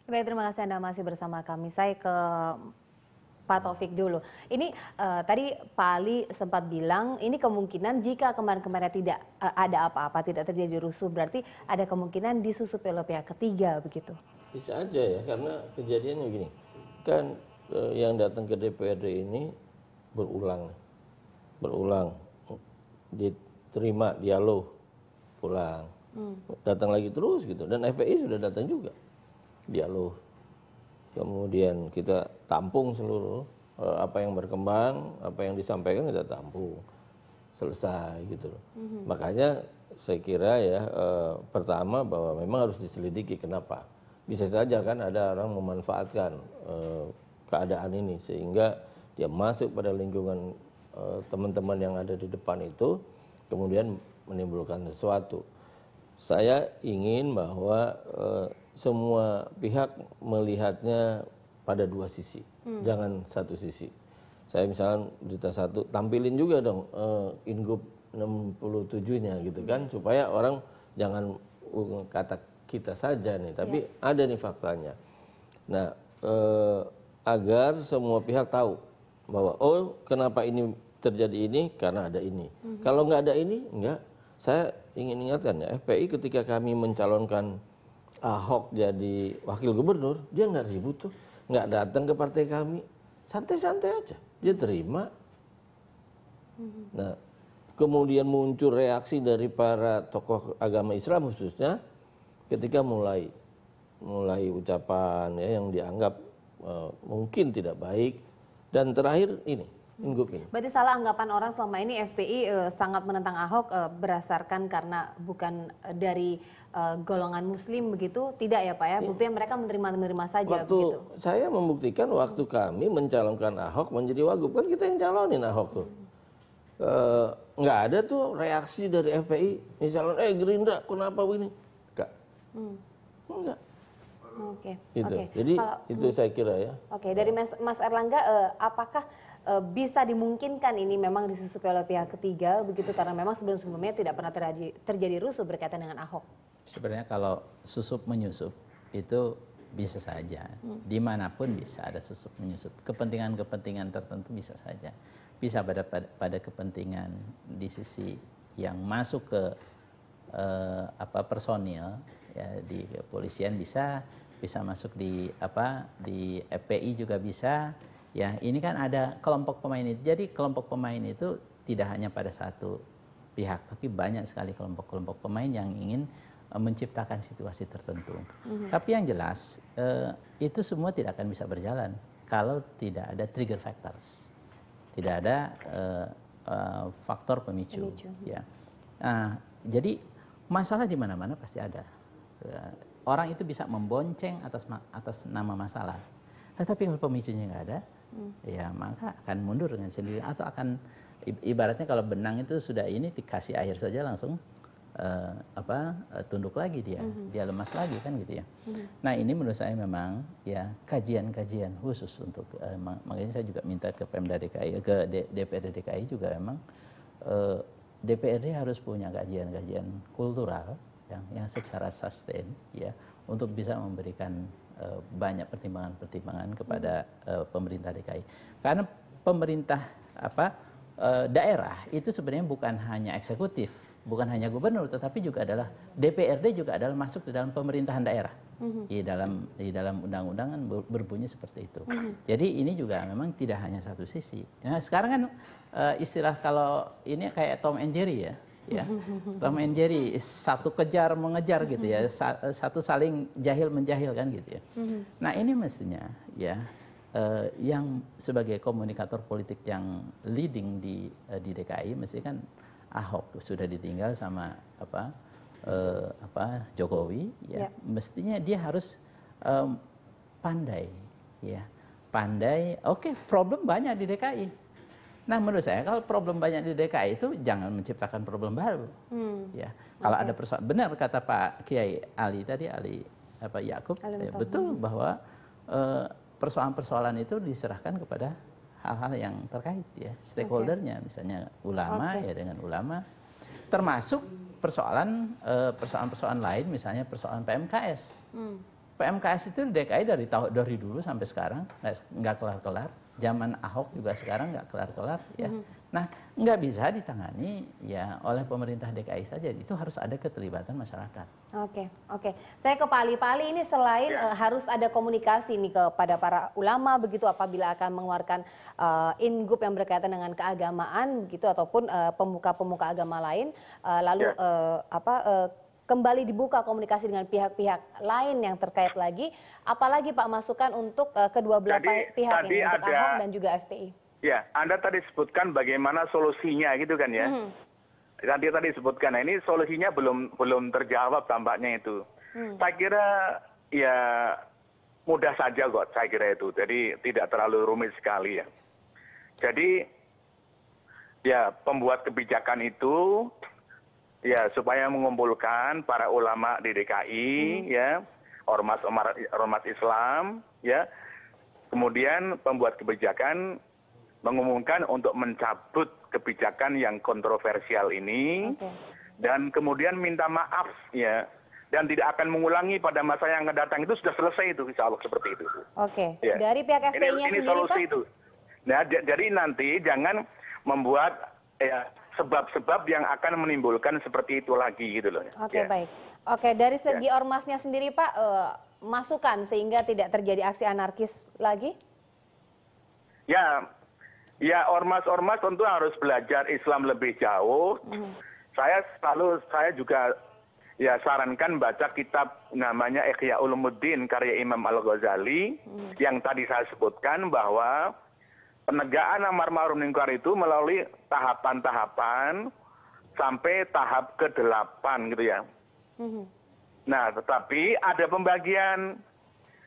Baik, terima kasih Anda masih bersama kami. Saya ke Pak Taufik dulu. Ini tadi Pak Ali sempat bilang ini kemungkinan jika kemarin-kemarin tidak ada apa-apa, tidak terjadi rusuh, berarti ada kemungkinan disusupi oleh pihak ketiga begitu. Bisa aja ya, karena kejadiannya gini, kan yang datang ke DPRD ini berulang, diterima dialog, pulang, datang lagi terus gitu, dan FPI sudah datang juga, dialog, kemudian kita tampung seluruh apa yang berkembang, apa yang disampaikan kita tampung, selesai gitu loh. Makanya saya kira ya pertama bahwa memang harus diselidiki kenapa. Bisa saja kan ada orang memanfaatkan keadaan ini sehingga dia masuk pada lingkungan teman-teman yang ada di depan itu, kemudian menimbulkan sesuatu. Saya ingin bahwa semua pihak melihatnya pada dua sisi, jangan satu sisi. Saya misalnya berita satu, tampilin juga dong Inggup 67-nya gitu kan, supaya orang jangan kata kita saja nih, tapi ada nih faktanya. Nah, agar semua pihak tahu bahwa oh kenapa ini terjadi ini karena ada ini. Kalau nggak ada ini, enggak. Saya ingin ingatkan ya, FPI ketika kami mencalonkan Ahok jadi wakil gubernur, dia nggak ribut tuh, nggak datang ke partai kami, santai-santai aja, dia terima. Nah, kemudian muncul reaksi dari para tokoh agama Islam khususnya, ketika mulai ucapan ya yang dianggap mungkin tidak baik, dan terakhir ini Inggup ini. Berarti salah anggapan orang selama ini FPI sangat menentang Ahok berdasarkan karena bukan dari golongan Muslim begitu, tidak ya Pak ya? Buktinya mereka menerima saja waktu begitu. Saya membuktikan waktu kami mencalonkan Ahok menjadi wagub, kan kita yang calonin Ahok tuh. Nggak ada tuh reaksi dari FPI misalnya Gerindra kenapa begini, enggak. Oke. Gitu. Jadi itu saya kira ya. Oke, dari Mas Erlangga, apakah bisa dimungkinkan ini memang disusupi oleh pihak ketiga begitu, karena memang sebelum-sebelumnya tidak pernah terjadi rusuh berkaitan dengan Ahok? Sebenarnya kalau susup menyusup itu bisa saja, dimanapun bisa ada susup menyusup. Kepentingan-kepentingan tertentu bisa saja, bisa pada kepentingan di sisi yang masuk ke personil ya, di kepolisian bisa masuk di FPI juga bisa. Ya, ini kan ada kelompok pemain itu. Jadi kelompok pemain itu tidak hanya pada satu pihak, tapi banyak sekali kelompok-kelompok pemain yang ingin menciptakan situasi tertentu. Tapi yang jelas itu semua tidak akan bisa berjalan kalau tidak ada trigger factors, tidak ada faktor pemicu. Ya. Nah, jadi masalah di mana-mana pasti ada. Orang itu bisa membonceng atas nama masalah. Tetapi kalau pemicunya nggak ada, ya maka akan mundur dengan sendiri, atau akan ibaratnya kalau benang itu sudah ini dikasih air saja langsung tunduk lagi dia lemas lagi kan gitu ya. Nah, ini menurut saya memang ya kajian-kajian khusus untuk makanya saya juga minta ke Pemda DKI, ke DPRD DKI juga memang DPRD harus punya kajian-kajian kultural yang secara sustain ya, untuk bisa memberikan banyak pertimbangan-pertimbangan kepada pemerintah DKI. Karena pemerintah daerah itu sebenarnya bukan hanya eksekutif, bukan hanya gubernur, tetapi juga adalah DPRD juga adalah masuk di dalam pemerintahan daerah. Di dalam undang-undangan berbunyi seperti itu. Jadi ini juga memang tidak hanya satu sisi. Nah, sekarang kan istilah kalau ini kayak Tom and Jerry ya. Tom and Jerry, satu kejar mengejar gitu ya, satu saling jahil menjahil kan gitu ya. Nah, ini mestinya ya yang sebagai komunikator politik yang leading di DKI mesti kan Ahok sudah ditinggal sama Jokowi ya. Mestinya dia harus pandai ya. Oke, problem banyak di DKI. Nah, menurut saya kalau problem banyak di DKI itu jangan menciptakan problem baru. Ya, kalau ada persoalan, benar kata Pak Kiai Ali tadi, Yakub, ya, betul bahwa persoalan-persoalan itu diserahkan kepada hal-hal yang terkait ya, stakeholdernya, misalnya ulama ya dengan ulama, termasuk persoalan lain, misalnya persoalan PMKS. PMKS itu di DKI dari dulu sampai sekarang nggak kelar-kelar. Zaman Ahok juga sekarang nggak kelar-kelar ya. Nah, nggak bisa ditangani ya oleh pemerintah DKI saja. Itu harus ada keterlibatan masyarakat. Oke. Saya ke Pak Ali. Pak Ali, ini selain harus ada komunikasi nih kepada para ulama begitu apabila akan mengeluarkan ingup yang berkaitan dengan keagamaan begitu ataupun pemuka-pemuka agama lain, lalu kembali dibuka komunikasi dengan pihak-pihak lain yang terkait lagi, apalagi Pak masukan untuk kedua belah pihak ini, untuk Ahok dan juga FPI. Ya, Anda tadi sebutkan bagaimana solusinya gitu kan ya. Tadi sebutkan, nah ini solusinya belum terjawab tampaknya itu. Saya kira ya mudah saja kok, saya kira itu. Jadi tidak terlalu rumit sekali ya. Jadi ya pembuat kebijakan itu ya supaya mengumpulkan para ulama di DKI ya, ormas Islam ya. Kemudian pembuat kebijakan mengumumkan untuk mencabut kebijakan yang kontroversial ini dan kemudian minta maaf ya, dan tidak akan mengulangi pada masa yang akan datang. Itu sudah selesai itu, insya Allah seperti itu. Ya. Dari pihak FPI-nya sendiri, solusi Pak? Itu. Nah, jadi nanti jangan membuat ya sebab-sebab yang akan menimbulkan seperti itu lagi gitu loh. Baik. Dari segi ormasnya sendiri Pak, masukan sehingga tidak terjadi aksi anarkis lagi? Ya ormas-ormas tentu harus belajar Islam lebih jauh. Saya juga ya sarankan baca kitab namanya Ihya Ulumuddin karya Imam Al-Ghazali yang tadi saya sebutkan bahwa penegakan amar ma'ruf munkar itu melalui tahapan-tahapan sampai tahap ke-8 gitu ya. Nah, tetapi ada pembagian.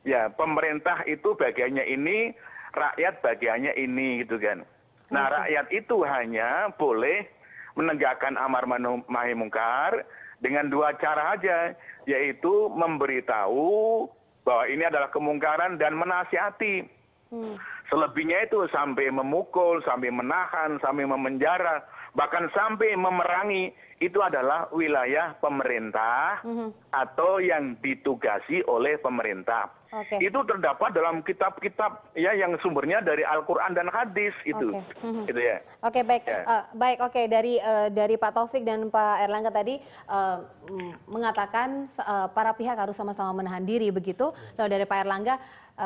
Ya, pemerintah itu bagiannya ini, rakyat bagiannya ini gitu kan. Nah, rakyat itu hanya boleh menegakkan amar ma'ruf munkar dengan dua cara aja, yaitu memberitahu bahwa ini adalah kemungkaran dan menasihati. Selebihnya itu sampai memukul, sampai menahan, sampai memenjara, bahkan sampai memerangi, itu adalah wilayah pemerintah atau yang ditugasi oleh pemerintah. Itu terdapat dalam kitab-kitab ya yang sumbernya dari Al-Quran dan hadis itu. Gitu ya. Baik. Dari Pak Taufik dan Pak Erlangga tadi mengatakan para pihak harus sama-sama menahan diri begitu. Lalu dari Pak Erlangga,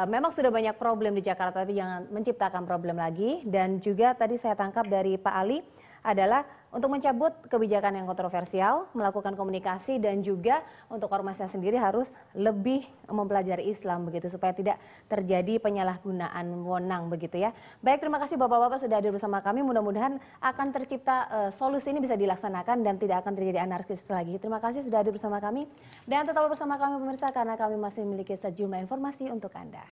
memang sudah banyak problem di Jakarta, tapi jangan menciptakan problem lagi. Dan juga tadi saya tangkap dari Pak Ali adalah untuk mencabut kebijakan yang kontroversial, melakukan komunikasi, dan juga untuk ormasnya sendiri harus lebih mempelajari Islam begitu supaya tidak terjadi penyalahgunaan wewenang begitu ya. Baik, terima kasih Bapak-bapak sudah hadir bersama kami. Mudah-mudahan akan tercipta solusi ini bisa dilaksanakan dan tidak akan terjadi anarkis lagi. Terima kasih sudah hadir bersama kami dan tetaplah bersama kami pemirsa karena kami masih memiliki sejumlah informasi untuk Anda.